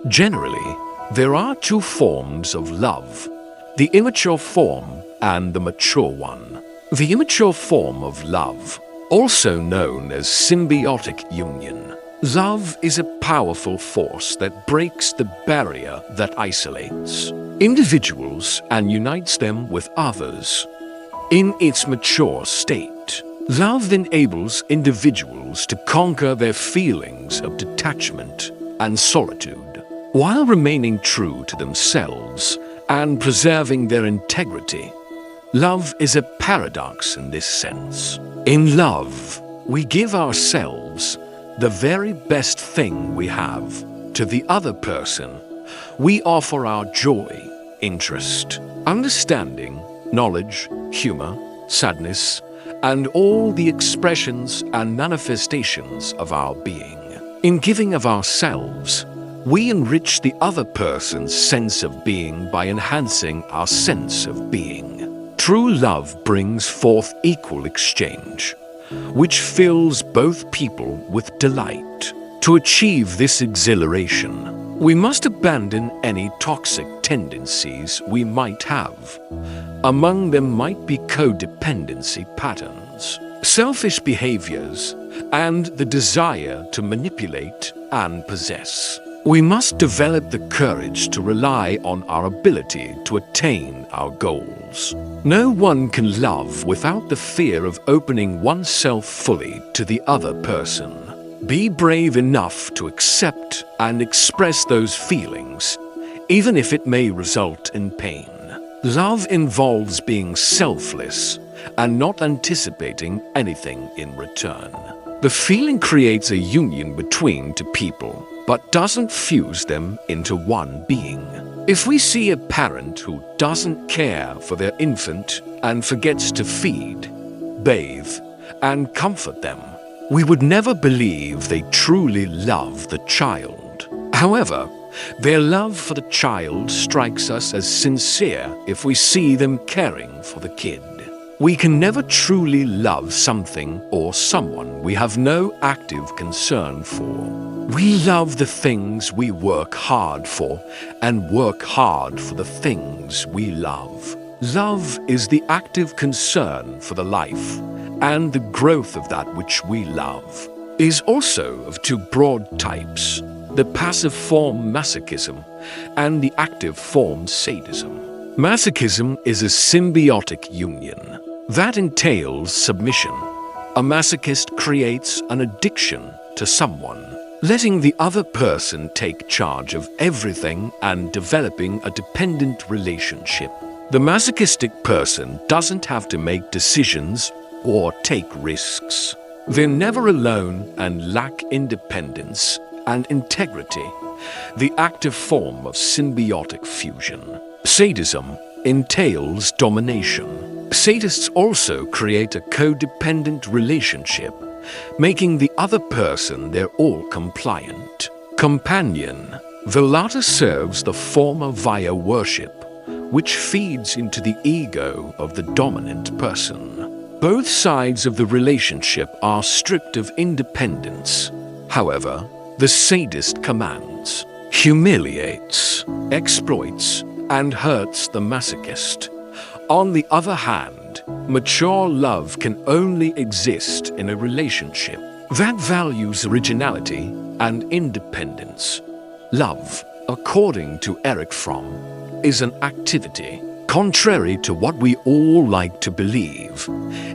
Generally, there are two forms of love, the immature form and the mature one. The immature form of love, also known as symbiotic union. Love is a powerful force that breaks the barrier that isolates individuals and unites them with others. In its mature state, love enables individuals to conquer their feelings of detachment and solitude, while remaining true to themselves and preserving their integrity. Love is a paradox in this sense. In love, we give ourselves the very best thing we have to the other person. We offer our joy, interest, understanding, knowledge, humor, sadness, and all the expressions and manifestations of our being. In giving of ourselves, we enrich the other person's sense of being by enhancing our sense of being. True love brings forth equal exchange, which fills both people with delight. To achieve this exhilaration, we must abandon any toxic tendencies we might have. Among them might be codependency patterns, selfish behaviors, and the desire to manipulate and possess. We must develop the courage to rely on our ability to attain our goals. No one can love without the fear of opening oneself fully to the other person. Be brave enough to accept and express those feelings, even if it may result in pain. Love involves being selfless and not anticipating anything in return. The feeling creates a union between two people, but doesn't fuse them into one being. If we see a parent who doesn't care for their infant and forgets to feed, bathe, and comfort them, we would never believe they truly love the child. However, their love for the child strikes us as sincere if we see them caring for the kid. We can never truly love something or someone we have no active concern for. We love the things we work hard for and work hard for the things we love. Love is the active concern for the life and the growth of that which we love. It is also of two broad types, the passive form Masochism and the active form Sadism. Masochism is a symbiotic union that entails submission. A masochist creates an addiction to someone, letting the other person take charge of everything and developing a dependent relationship. The masochistic person doesn't have to make decisions or take risks. They're never alone and lack independence and integrity, the active form of symbiotic fusion. Sadism entails domination. Sadists also create a codependent relationship, making the other person their all-compliant companion. The latter serves the former via worship, which feeds into the ego of the dominant person. Both sides of the relationship are stripped of independence. However, the sadist commands, humiliates, exploits, and hurts the masochist. On the other hand, mature love can only exist in a relationship that values originality and independence. Love, according to Erich Fromm, is an activity. Contrary to what we all like to believe,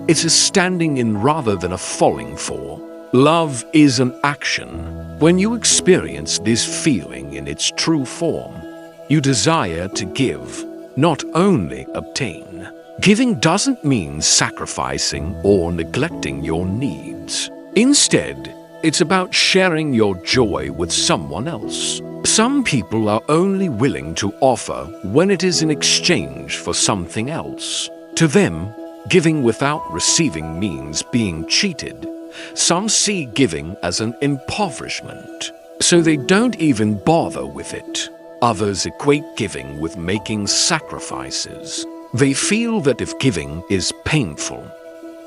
it's a standing in rather than a falling for. Love is an action. When you experience this feeling in its true form, you desire to give, not only obtain. Giving doesn't mean sacrificing or neglecting your needs. Instead, it's about sharing your joy with someone else. Some people are only willing to offer when it is in exchange for something else. To them, giving without receiving means being cheated. Some see giving as an impoverishment, so they don't even bother with it. Others equate giving with making sacrifices. They feel that if giving is painful,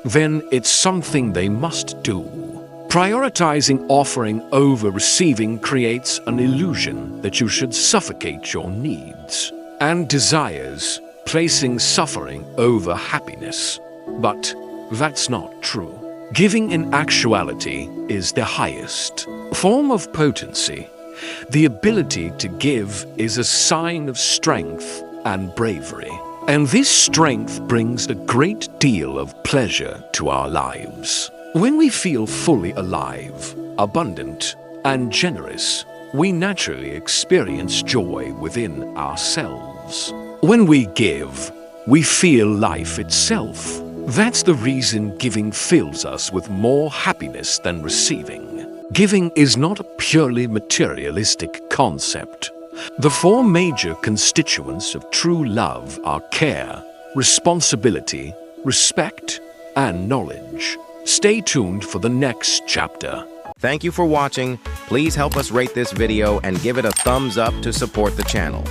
then it's something they must do. Prioritizing offering over receiving creates an illusion that you should suffocate your needs and desires, placing suffering over happiness. But that's not true. Giving in actuality is the highest form of potency. The ability to give is a sign of strength and bravery. And this strength brings a great deal of pleasure to our lives. When we feel fully alive, abundant, and generous, we naturally experience joy within ourselves. When we give, we feel life itself. That's the reason giving fills us with more happiness than receiving. Giving is not a purely materialistic concept. The four major constituents of true love are care, responsibility, respect, and knowledge. Stay tuned for the next chapter. Thank you for watching. Please help us rate this video and give it a thumbs up to support the channel.